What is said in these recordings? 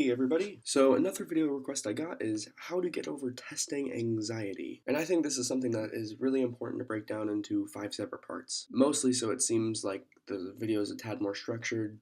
Hey everybody! So another video request I got is how to get over testing anxiety. And I think this is something that is really important to break down into 5 separate parts. Mostly so it seems like the video is a tad more structured,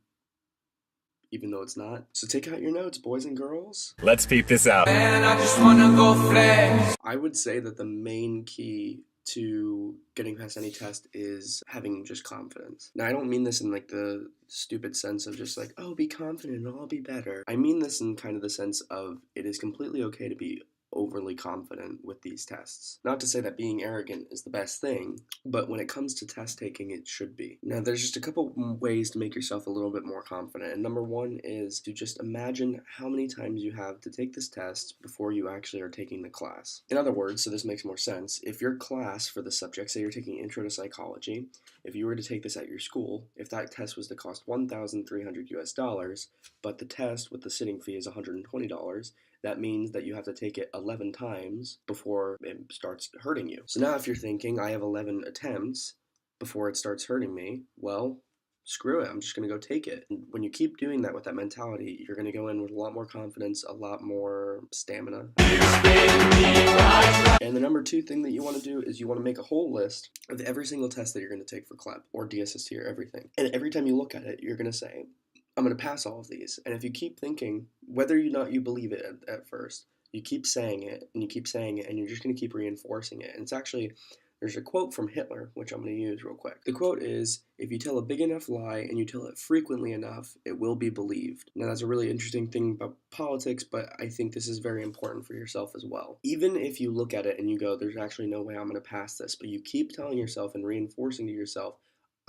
even though it's not. So take out your notes, boys and girls. Let's peep this out. Man, I just wanna go flex. I would say that the main key to getting past any test is having just confidence. Now, I don't mean this in like the stupid sense of just like, oh, be confident and I'll be better. I mean this in kind of the sense of it is completely okay to be overly confident with these tests. Not to say that being arrogant is the best thing, but when it comes to test taking, it should be. Now, there's just a couple ways to make yourself a little bit more confident. And number one is to just imagine how many times you have to take this test before you actually are taking the class. In other words, so this makes more sense, if your class for the subject, say you're taking Intro to Psychology, if you were to take this at your school, if that test was to cost $1,300 US, but the test with the sitting fee is $120, that means that you have to take it 11 times before it starts hurting you. So now if you're thinking, I have 11 attempts before it starts hurting me, well, screw it, I'm just going to go take it. And when you keep doing that with that mentality, you're going to go in with a lot more confidence, a lot more stamina. And the number two thing that you want to do is you want to make a whole list of every single test that you're going to take for CLEP or DSST or everything. And every time you look at it, you're going to say, I'm going to pass all of these. And if you keep thinking, whether or not you believe it at first, you keep saying it and you keep saying it and you're just going to keep reinforcing it. And it's actually, there's a quote from Hitler, which I'm going to use real quick. The quote is, if you tell a big enough lie and you tell it frequently enough, it will be believed. Now that's a really interesting thing about politics, but I think this is very important for yourself as well. Even if you look at it and you go, there's actually no way I'm going to pass this, but you keep telling yourself and reinforcing to yourself,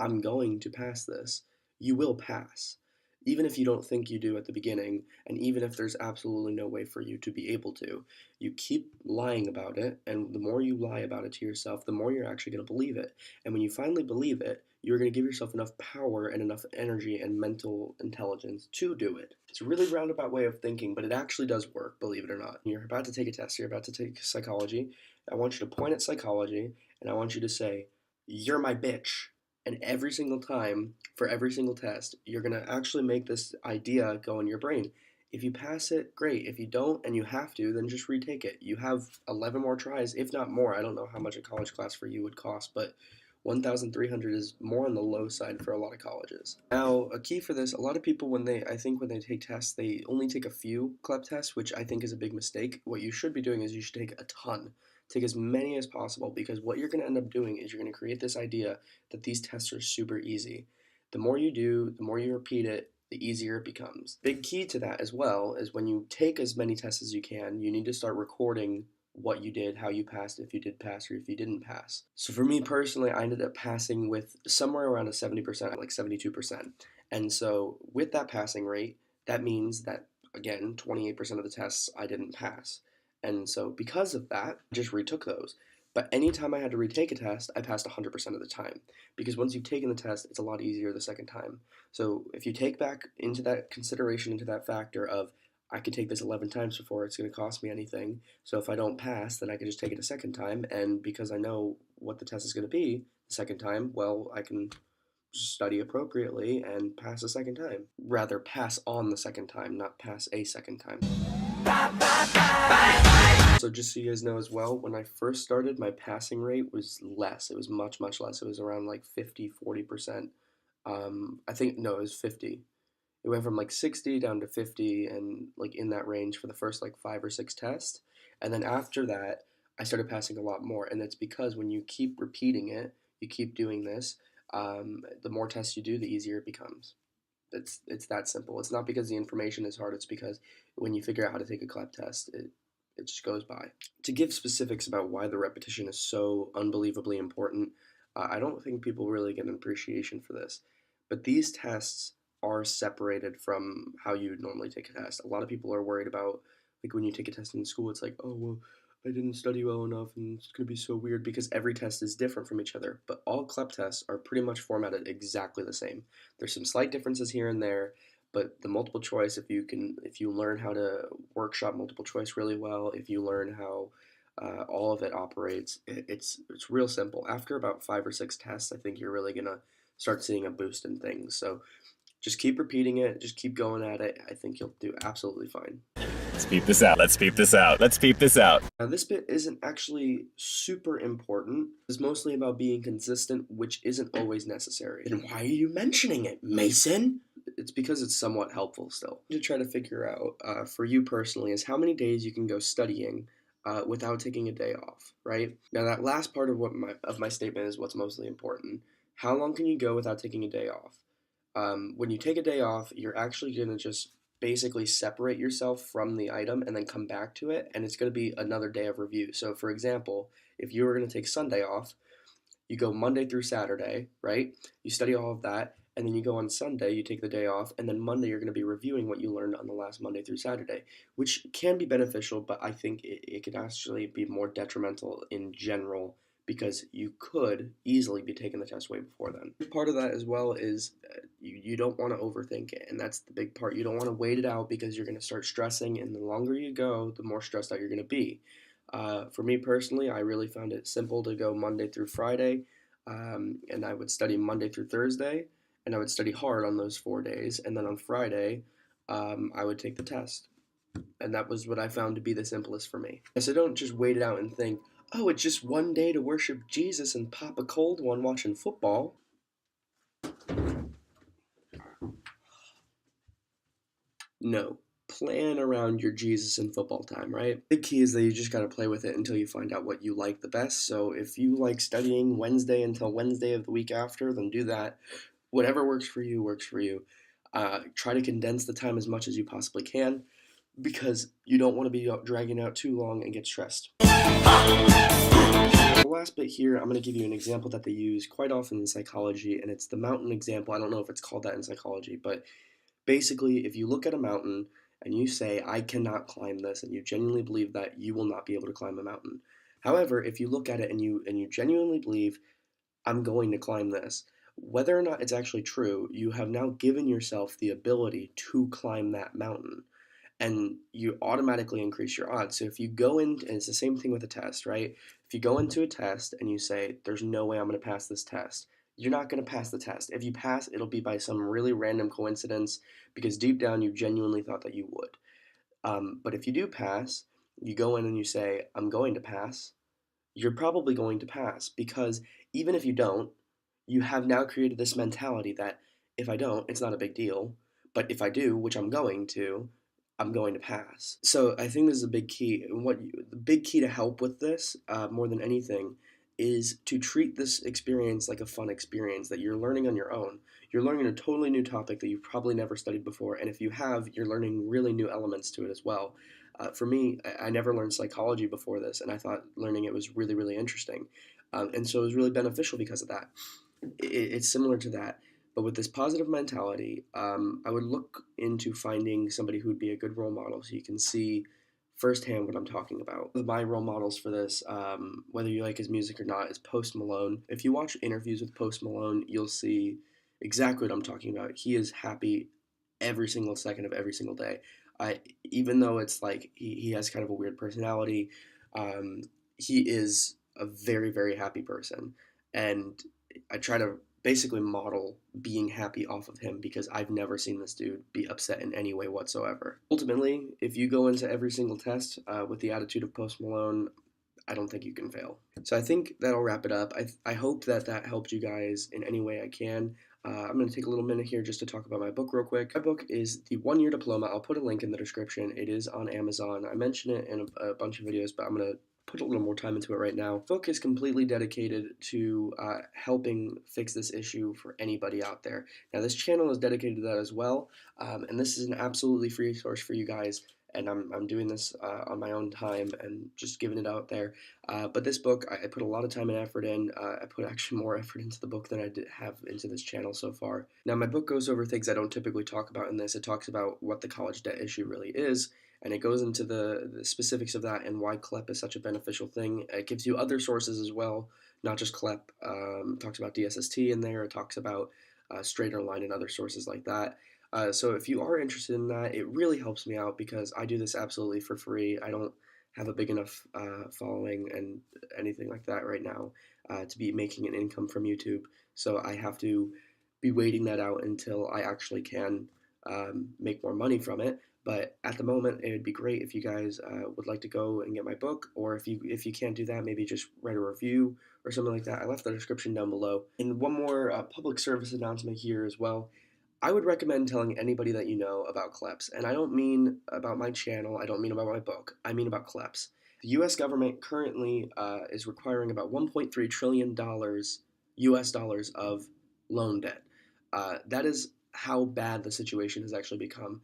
I'm going to pass this, you will pass. Even if you don't think you do at the beginning, and even if there's absolutely no way for you to be able to, you keep lying about it, and the more you lie about it to yourself, the more you're actually going to believe it. And when you finally believe it, you're going to give yourself enough power and enough energy and mental intelligence to do it. It's a really roundabout way of thinking, but it actually does work, believe it or not. You're about to take a test, you're about to take psychology. I want you to point at psychology, and I want you to say, you're my bitch. And every single time, for every single test, you're going to actually make this idea go in your brain. If you pass it, great. If you don't and you have to, then just retake it. You have 11 more tries, if not more. I don't know how much a college class for you would cost, but 1,300 is more on the low side for a lot of colleges. Now, a key for this, a lot of people when they take tests, they only take a few CLEP tests, which I think is a big mistake. What you should be doing is you should take a ton. Take as many as possible, because what you're going to end up doing is you're going to create this idea that these tests are super easy. The more you do, the more you repeat it, the easier it becomes. Big key to that as well is when you take as many tests as you can, you need to start recording what you did, how you passed, if you did pass or if you didn't pass. So for me personally, I ended up passing with somewhere around a 70%, like 72%. And so with that passing rate, that means that, again, 28% of the tests I didn't pass. And so because of that, I just retook those. But anytime I had to retake a test, I passed 100% of the time. Because once you've taken the test, it's a lot easier the second time. So if you take back into that consideration, into that factor of, I could take this 11 times before it's going to cost me anything. So if I don't pass, then I can just take it a second time. And because I know what the test is going to be the second time, well, I can study appropriately and pass a second time. Rather pass on the second time, not pass a second time. So just so you guys know as well, when I first started, my passing rate was less. It was much, much less. It was around like 50, 40%. I think, no, it was 50. It went from like 60 down to 50 and like in that range for the first like 5 or 6 tests. And then after that, I started passing a lot more. And that's because when you keep repeating it, you keep doing this, the more tests you do, the easier it becomes. It's that simple. It's not because the information is hard. It's because when you figure out how to take a CLEP test, it just goes by. To give specifics about why the repetition is so unbelievably important, I don't think people really get an appreciation for this. But these tests are separated from how you would normally take a test. A lot of people are worried about, like when you take a test in school, it's like, oh, well, I didn't study well enough and it's going to be so weird, because every test is different from each other. But all CLEP tests are pretty much formatted exactly the same. There's some slight differences here and there, but the multiple choice, if you learn how to workshop multiple choice really well, if you learn how all of it operates, it's real simple. After about 5 or 6 tests, I think you're really going to start seeing a boost in things. So Just keep repeating it. Just keep going at it. I think you'll do absolutely fine. Let's peep this out. Let's peep this out. Let's peep this out. Now, this bit isn't actually super important. It's mostly about being consistent, which isn't always necessary. And why are you mentioning it, Mason? It's because it's somewhat helpful still. To try to figure out, for you personally, is how many days you can go studying without taking a day off, right? Now, that last part of my statement is what's mostly important. How long can you go without taking a day off? When you take a day off, you're actually going to just basically separate yourself from the item and then come back to it, and it's going to be another day of review. So, for example, if you were going to take Sunday off, you go Monday through Saturday, right? You study all of that, and then you go on Sunday, you take the day off, and then Monday you're going to be reviewing what you learned on the last Monday through Saturday, which can be beneficial, but I think it could actually be more detrimental in general because you could easily be taking the test way before then. Part of that as well is you don't want to overthink it, and that's the big part. You don't want to wait it out because you're going to start stressing, and the longer you go, the more stressed out you're going to be. For me personally, I really found it simple to go Monday through Friday, and I would study Monday through Thursday, and I would study hard on those 4 days, and then on Friday, I would take the test. And that was what I found to be the simplest for me. So don't just wait it out and think, oh, it's just one day to worship Jesus and pop a cold one watching football. No. Plan around your Jesus and football time, right? The key is that you just gotta play with it until you find out what you like the best. So if you like studying Wednesday until Wednesday of the week after, then do that. Whatever works for you, works for you. Try to condense the time as much as you possibly can because you don't want to be dragging out too long and get stressed. The last bit here, I'm going to give you an example that they use quite often in psychology, and it's the mountain example. I don't know if it's called that in psychology, but basically, if you look at a mountain and you say, I cannot climb this, and you genuinely believe that, you will not be able to climb a mountain. However, if you look at it and you genuinely believe, I'm going to climb this, whether or not it's actually true, you have now given yourself the ability to climb that mountain. And you automatically increase your odds. So if you go in, and it's the same thing with a test, right? If you go into a test and you say, there's no way I'm going to pass this test, you're not going to pass the test. If you pass, it'll be by some really random coincidence because deep down you genuinely thought that you would. But if you do pass, you go in and you say, I'm going to pass, you're probably going to pass because even if you don't, you have now created this mentality that if I don't, it's not a big deal. But if I do, which I'm going to pass. So I think this is a big key. And the big key to help with this, more than anything, is to treat this experience like a fun experience that you're learning on your own. You're learning a totally new topic that you've probably never studied before, and if you have, you're learning really new elements to it as well. For me, I never learned psychology before this, and I thought learning it was really, really interesting. And so it was really beneficial because of that. It's similar to that. But with this positive mentality, I would look into finding somebody who would be a good role model so you can see firsthand what I'm talking about. My role models for this, whether you like his music or not, is Post Malone. If you watch interviews with Post Malone, you'll see exactly what I'm talking about. He is happy every single second of every single day. Even though it's like he has kind of a weird personality, he is a very, very happy person. And I try to basically model being happy off of him because I've never seen this dude be upset in any way whatsoever. Ultimately, if you go into every single test with the attitude of Post Malone, I don't think you can fail. So I think that'll wrap it up. I hope that helped you guys in any way I can. I'm going to take a little minute here just to talk about my book real quick. My book is The 1 Year Diploma. I'll put a link in the description. It is on Amazon. I mentioned it in a bunch of videos, but I'm going to put a little more time into it right now. The book is completely dedicated to helping fix this issue for anybody out there. Now, this channel is dedicated to that as well, and this is an absolutely free source for you guys. And I'm doing this on my own time and just giving it out there. But this book, I put a lot of time and effort in. I put actually more effort into the book than I have into this channel so far. Now, my book goes over things I don't typically talk about in this. It talks about what the college debt issue really is, and it goes into the specifics of that and why CLEP is such a beneficial thing. It gives you other sources as well, not just CLEP. It talks about DSST in there. It talks about Straighter Line and other sources like that. So if you are interested in that, it really helps me out because I do this absolutely for free. I don't have a big enough following and anything like that right now to be making an income from YouTube. So I have to be waiting that out until I actually can make more money from it. But at the moment, it would be great if you guys would like to go and get my book, or if you can't do that, maybe just write a review or something like that. I left the description down below. And one more public service announcement here as well. I would recommend telling anybody that you know about CLEPS, and I don't mean about my channel. I don't mean about my book. I mean about CLEPS. The U.S. government currently is requiring about $1.3 trillion U.S. dollars of loan debt. That is how bad the situation has actually become.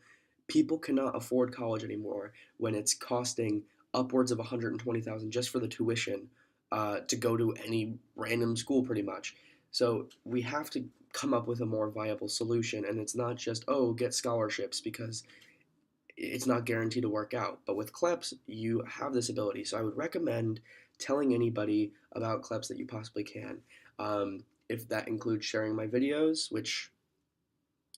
People cannot afford college anymore when it's costing upwards of $120,000 just for the tuition to go to any random school, pretty much. So we have to come up with a more viable solution, and it's not just, oh, get scholarships, because it's not guaranteed to work out. But with CLEPS, you have this ability. So I would recommend telling anybody about CLEPS that you possibly can. If that includes sharing my videos, which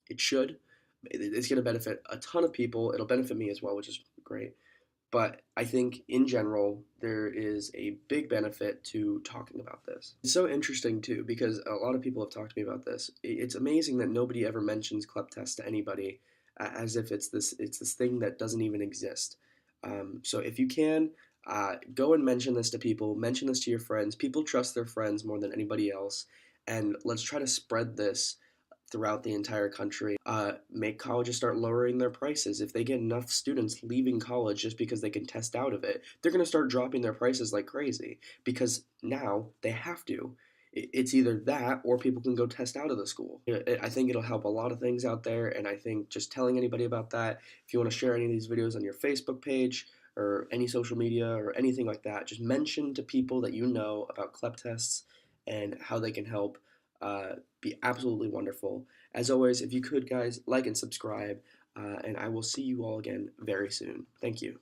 it should, it's going to benefit a ton of people. It'll benefit me as well, which is great. But I think in general, there is a big benefit to talking about this. It's so interesting too, because a lot of people have talked to me about this. It's amazing that nobody ever mentions CLEP test to anybody, as if it's this thing that doesn't even exist. So if you can, go and mention this to people, mention this to your friends. People trust their friends more than anybody else, and let's try to spread this throughout the entire country. Make colleges start lowering their prices. If they get enough students leaving college just because they can test out of it, they're going to start dropping their prices like crazy, because now they have to. It's either that or people can go test out of the school. I think it'll help a lot of things out there, and I think just telling anybody about that, if you want to share any of these videos on your Facebook page or any social media or anything like that, just mention to people that you know about CLEP tests and how they can help. Be absolutely wonderful. As always, if you could, guys, like and subscribe, and I will see you all again very soon. Thank you.